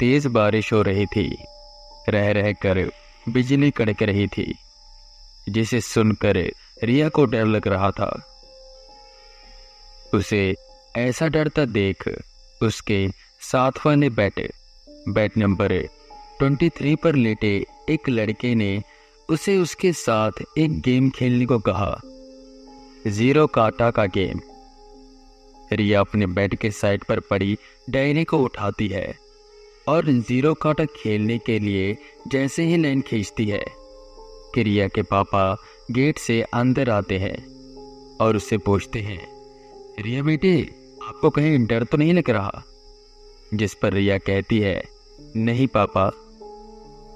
तेज बारिश हो रही थी। रह रह कर बिजली कड़क रही थी, जिसे सुनकर रिया को डर लग रहा था। उसे ऐसा डरता देख उसके साथ वाले बेड नंबर 23 पर लेटे एक लड़के ने उसे उसके साथ एक गेम खेलने को कहा, 0 कांटा का गेम। रिया अपने बेड के साइड पर पड़ी डायरी को उठाती है और 0 कांटा खेलने के लिए जैसे ही लाइन खींचती है कि रिया के पापा गेट से अंदर आते हैं और उससे पूछते हैं, रिया बेटे, आपको कहीं डर तो नहीं लग रहा? जिस पर रिया कहती है, नहीं पापा।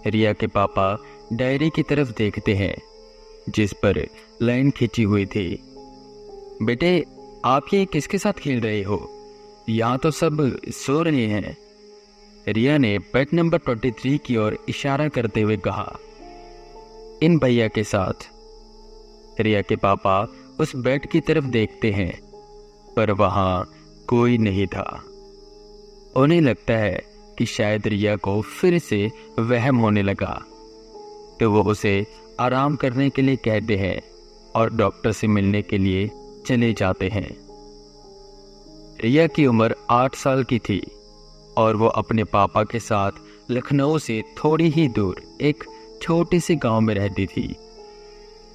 रिया के पापा डायरी की तरफ देखते हैं जिस पर लाइन खींची हुई थी। बेटे, आप ये किसके साथ खेल रहे हो? यहाँ तो सब सो रहे हैं। रिया ने बेड नंबर 23 की ओर इशारा करते हुए कहा, इन भैया के साथ। रिया के पापा उस बेड की तरफ देखते हैं पर वहां कोई नहीं था। उन्हें लगता है कि शायद रिया को फिर से वहम होने लगा, तो वो उसे आराम करने के लिए कहते हैं और डॉक्टर से मिलने के लिए चले जाते हैं। रिया की उम्र 8 साल की थी और वो अपने पापा के साथ लखनऊ से थोड़ी ही दूर एक छोटे से गांव में रहती थी।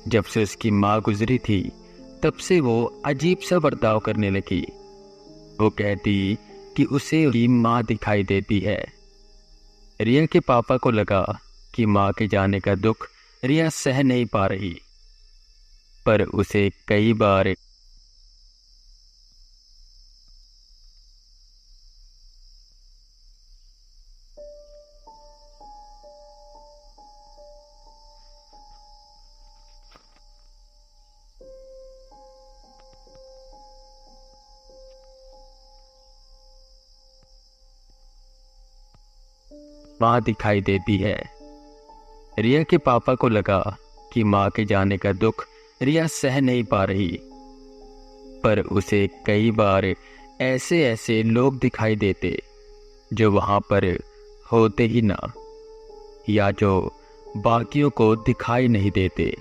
जब से उसकी माँ गुजरी थी तब से वो अजीब सा बर्ताव करने लगी। वो कहती कि उसे उसकी माँ दिखाई देती है। रिया के पापा को लगा कि माँ के जाने का दुख रिया सह नहीं पा रही, पर उसे कई बार माँ दिखाई देती है। रिया के पापा को लगा कि माँ के जाने का दुख रिया सह नहीं पा रही, पर उसे कई बार ऐसे ऐसे लोग दिखाई देते जो वहां पर होते ही ना, या जो बाकियों को दिखाई नहीं देते।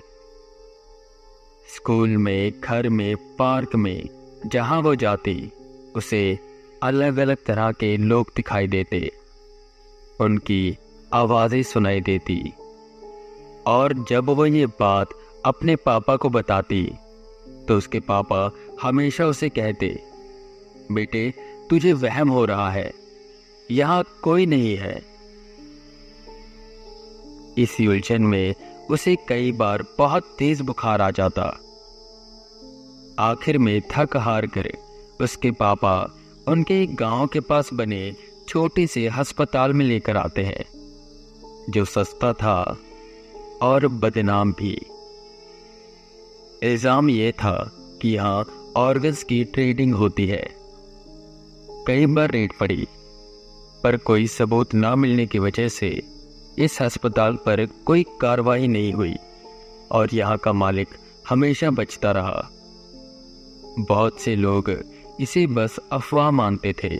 स्कूल में, घर में, पार्क में, जहां वो जाती उसे अलग अलग तरह के लोग दिखाई देते। उनकी आवाज़ें सुनाई देती और जब वो ये बात अपने पापा को बताती तो उसके पापा हमेशा उसे कहते, बेटे, तुझे वहम हो रहा है, यहाँ कोई नहीं है। इसी उलझन में उसे कई बार बहुत तेज बुखार आ जाता। आखिर में थक हार कर उसके पापा उनके एक गांव के पास बने छोटे से अस्पताल में लेकर आते हैं, जो सस्ता था और बदनाम भी। इल्जाम यह था कि यहाँ ऑर्गन्स की ट्रेडिंग होती है। कई बार रेड पड़ी, पर कोई सबूत ना मिलने की वजह से इस अस्पताल पर कोई कार्रवाई नहीं हुई और यहाँ का मालिक हमेशा बचता रहा। बहुत से लोग इसे बस अफवाह मानते थे,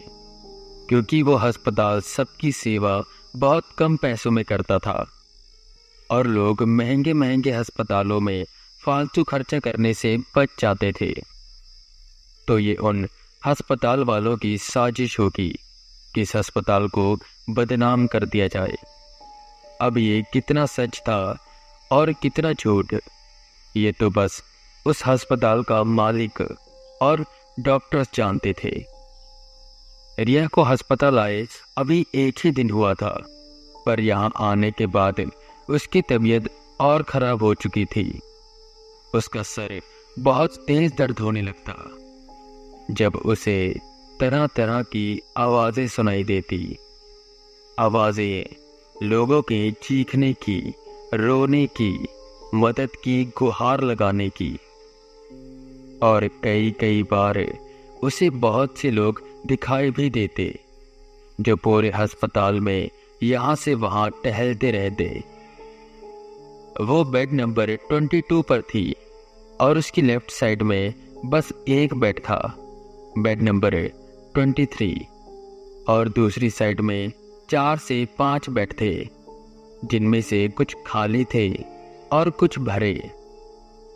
क्योंकि वो अस्पताल सबकी सेवा बहुत कम पैसों में करता था और लोग महंगे महंगे अस्पतालों में फालतू खर्चा करने से बच जाते थे। तो ये उन अस्पताल वालों की साजिश होगी कि इस अस्पताल को बदनाम कर दिया जाए। अब ये कितना सच था और कितना झूठ, ये तो बस उस अस्पताल का मालिक और डॉक्टर्स जानते थे। रिया को अस्पताल आए अभी एक ही दिन हुआ था, पर यहाँ आने के बाद उसकी तबीयत और खराब हो चुकी थी। उसका सर बहुत तेज दर्द होने लगता जब उसे तरह तरह की आवाज़ें सुनाई देती। आवाज़ें लोगों के चीखने की, रोने की, मदद की गुहार लगाने की। और कई कई बार उसे बहुत से लोग दिखाई भी देते जो पूरे अस्पताल में यहाँ से वहाँ टहलते रहते। वो बेड नंबर 22 पर थी और उसकी लेफ्ट साइड में बस एक बेड था, बेड नंबर 23, और दूसरी साइड में 4 से 5 बेड थे, जिनमें से कुछ खाली थे और कुछ भरे।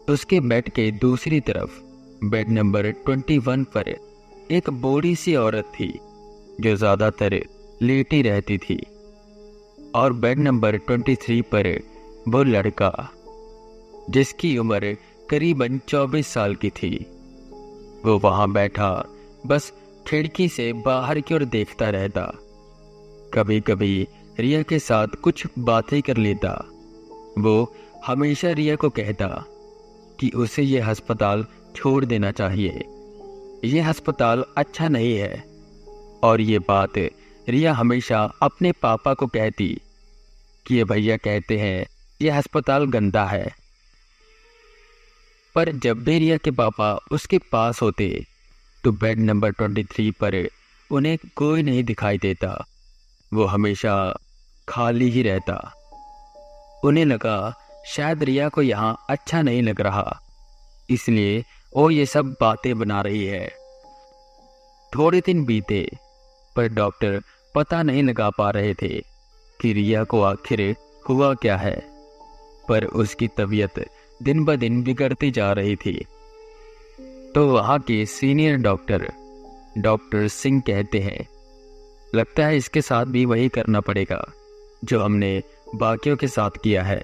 उसके बेड के दूसरी तरफ बेड नंबर 21 पर एक बूढ़ी सी औरत थी जो ज्यादातर लेटी रहती थी, और बेड नंबर 23 पर वो लड़का जिसकी उम्र करीबन 24 साल की थी। वो वहां बैठा बस खिड़की से बाहर की ओर देखता रहता। कभी कभी रिया के साथ कुछ बातें कर लेता। वो हमेशा रिया को कहता कि उसे यह अस्पताल छोड़ देना चाहिए, यह अस्पताल अच्छा नहीं है। और ये बात रिया हमेशा अपने पापा को कहती कि ये भैया कहते हैं यह अस्पताल गंदा है। पर जब भी रिया के पापा उसके पास होते तो बेड नंबर 23 पर उन्हें कोई नहीं दिखाई देता। वो हमेशा खाली ही रहता। उन्हें लगा शायद रिया को यहाँ अच्छा नहीं लग रहा, इसलिए वो ये सब बातें बना रही है। थोड़े दिन बीते पर डॉक्टर पता नहीं लगा पा रहे थे कि रिया को आखिर हुआ क्या है। पर उसकी तबीयत दिन ब दिन बिगड़ती जा रही थी। तो वहाँ के सीनियर डॉक्टर सिंह कहते हैं, लगता है इसके साथ भी वही करना पड़ेगा जो हमने बाकियों के साथ किया है।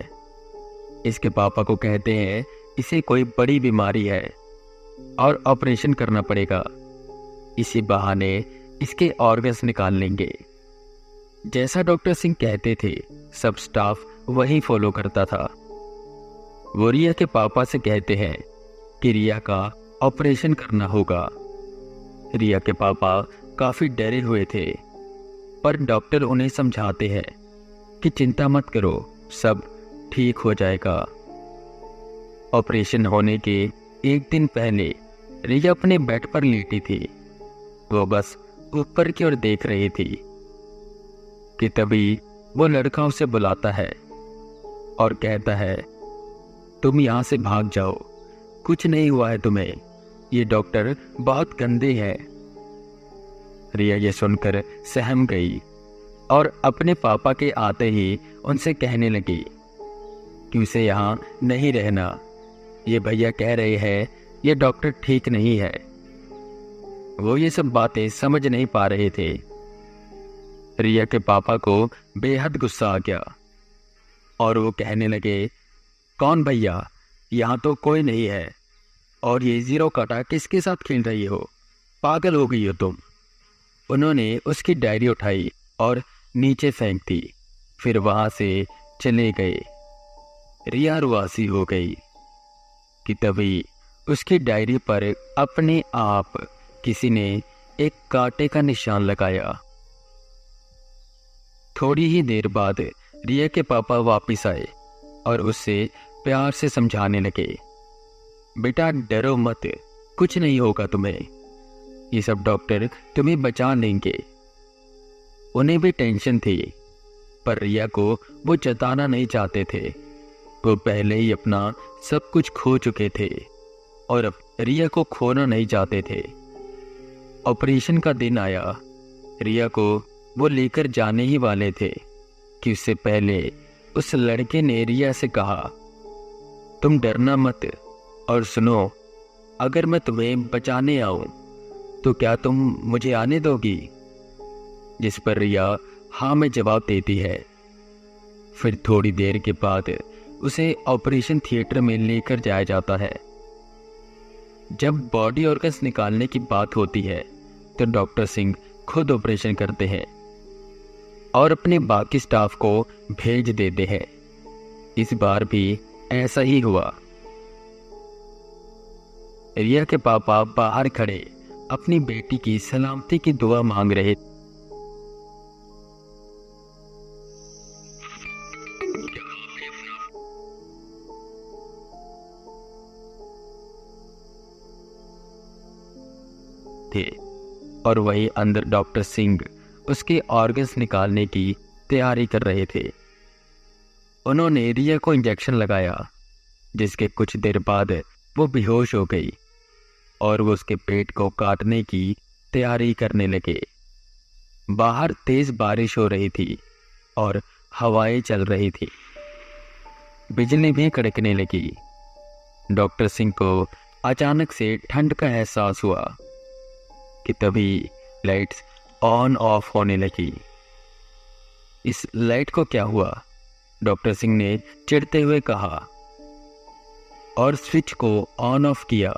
इसके पापा को कहते हैं इसे कोई बड़ी बीमारी है और ऑपरेशन करना पड़ेगा। इसी बहाने इसके ऑर्गन्स निकाल लेंगे। जैसा डॉक्टर सिंह कहते थे सब स्टाफ वही फॉलो करता था। वो रिया के पापा से कहते हैं कि रिया का ऑपरेशन करना होगा। रिया के पापा काफी डरे हुए थे, पर डॉक्टर उन्हें समझाते हैं कि चिंता मत करो, सब ठीक हो जाएगा। ऑपरेशन होने के एक दिन पहले रिया अपने बेड पर लेटी थी। वो बस ऊपर की ओर देख रही थी कि तभी वो लड़का उसे बुलाता है और कहता है, तुम यहां से भाग जाओ, कुछ नहीं हुआ है तुम्हें, ये डॉक्टर बहुत गंदे हैं। रिया ये सुनकर सहम गई और अपने पापा के आते ही उनसे कहने लगी कि उसे यहाँ नहीं रहना। ये भैया कह रहे हैं ये डॉक्टर ठीक नहीं है। वो ये सब बातें समझ नहीं पा रहे थे। रिया के पापा को बेहद गुस्सा आ गया और वो कहने लगे, कौन भैया, यहाँ तो कोई नहीं है, और ये जीरो काटा किसके साथ खेल रही हो, पागल हो गई हो तुम। उन्होंने उसकी डायरी उठाई और नीचे फेंक दी, फिर वहां से चले गए। रिया रुआसी हो गई कि तभी उसकी डायरी पर अपने आप किसी ने एक कांटे का निशान लगाया। थोड़ी ही देर बाद रिया के पापा वापस आए और उससे प्यार से समझाने लगे, बेटा डरो मत, कुछ नहीं होगा तुम्हें, ये सब डॉक्टर तुम्हें बचा लेंगे। उन्हें भी टेंशन थी, पर रिया को वो जताना नहीं चाहते थे। वो पहले ही अपना सब कुछ खो चुके थे और अब रिया को खोना नहीं चाहते थे। ऑपरेशन का दिन आया। रिया को वो लेकर जाने ही वाले थे कि उससे पहले उस लड़के ने रिया से कहा, तुम डरना मत, और सुनो, अगर मैं तुम्हें बचाने आऊं तो क्या तुम मुझे आने दोगी? जिस पर रिया हाँ में जवाब देती है। फिर थोड़ी देर के बाद उसे ऑपरेशन थिएटर में लेकर जाया जाता है। जब बॉडी ऑर्गन्स निकालने की बात होती है तो डॉक्टर सिंह खुद ऑपरेशन करते हैं और अपने बाकी स्टाफ को भेज देते हैं। इस बार भी ऐसा ही हुआ। रिया के पापा बाहर खड़े अपनी बेटी की सलामती की दुआ मांग रहे थे, और वहीं अंदर डॉक्टर सिंह उसके ऑर्गन्स निकालने की तैयारी कर रहे थे। उन्होंने रिया को इंजेक्शन लगाया, जिसके कुछ देर बाद वो बेहोश हो गई और वो उसके पेट को काटने की तैयारी करने लगे। बाहर तेज बारिश हो रही थी और हवाएं चल रही थी। बिजली भी कड़कने लगी। डॉक्टर सिंह को अचानक से ठंड का एहसास हुआ कि तभी लाइट्स ऑन ऑफ होने लगी। इस लाइट को क्या हुआ? डॉक्टर सिंह ने चिढ़ते हुए कहा और स्विच को ऑन ऑफ किया,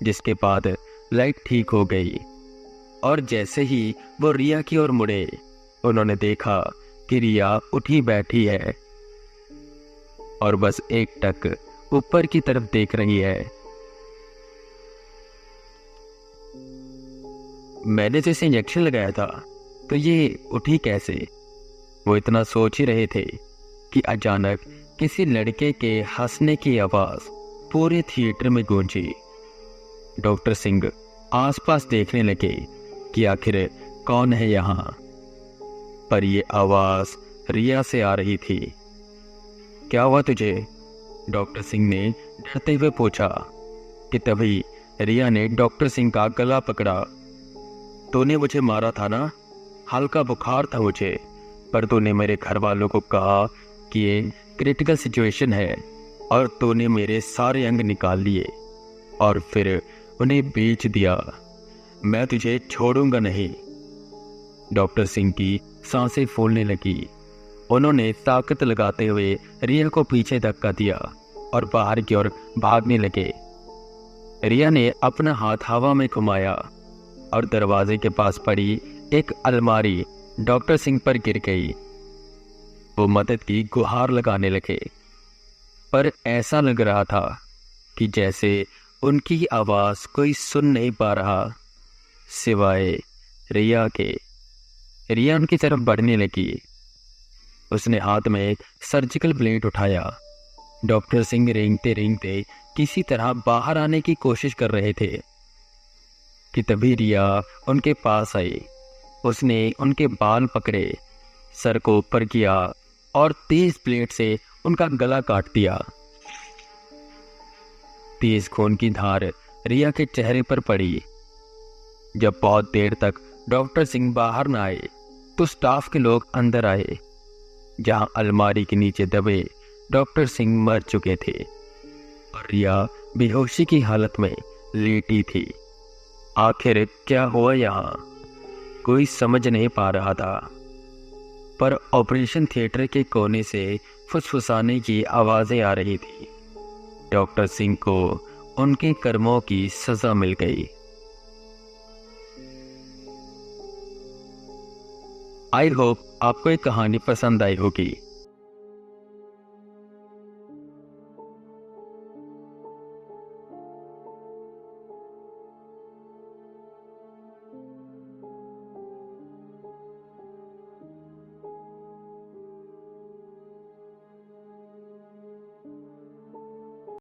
जिसके बाद लाइट ठीक हो गई। और जैसे ही वो रिया की ओर मुड़े, उन्होंने देखा कि रिया उठी बैठी है और बस एकटक ऊपर की तरफ देख रही है। मैंने तो इसे इंजेक्शन लगाया था, तो ये उठी कैसे? वो इतना सोच ही रहे थे कि अचानक किसी लड़के के हंसने की आवाज पूरे थिएटर में गूंजी। डॉक्टर सिंह आसपास देखने लगे कि आखिर कौन है यहाँ, पर ये आवाज रिया से आ रही थी। क्या हुआ तुझे? डॉक्टर सिंह ने डरते हुए पूछा कि तभी रिया ने डॉक्टर सिंह का गला पकड़ा। तूने मुझे मारा था ना? हल्का बुखार था मुझे, पर तूने मेरे घर वालों को कहा कि ये क्रिटिकल सिचुएशन है और तूने मेरे सारे अंग निकाल लिए और फिर उन्हें बेच दिया। मैं तुझे छोड़ूंगा नहीं। डॉक्टर सिंह की सांसें फूलने लगी। उन्होंने ताकत लगाते हुए रिया को पीछे धक्का दिया और बाहर की ओर भागने लगे। रिया ने अपना हाथ हवा में घुमाया और दरवाजे के पास पड़ी एक अलमारी डॉक्टर सिंह पर गिर गई। वो मदद की गुहार लगाने लगे, पर ऐसा लग रहा था कि जैसे उनकी आवाज कोई सुन नहीं पा रहा सिवाय रिया के। रिया उनकी तरफ बढ़ने लगी। उसने हाथ में एक सर्जिकल ब्लेड उठाया। डॉक्टर सिंह रेंगते रेंगते किसी तरह बाहर आने की कोशिश कर रहे थे कि तभी रिया उनके पास आई। उसने उनके बाल पकड़े, सर को ऊपर किया और तेज ब्लेड से उनका गला काट दिया। तेज खून की धार रिया के चेहरे पर पड़ी। जब बहुत देर तक डॉक्टर सिंह बाहर न आए तो स्टाफ के लोग अंदर आए, जहां अलमारी के नीचे दबे डॉक्टर सिंह मर चुके थे और रिया बेहोशी की हालत में लेटी थी। आखिर क्या हुआ यहाँ, कोई समझ नहीं पा रहा था, पर ऑपरेशन थिएटर के कोने से फुसफुसाने की आवाजें आ रही थी। डॉक्टर सिंह को उनके कर्मों की सजा मिल गई। आई होप आपको ये कहानी पसंद आई होगी।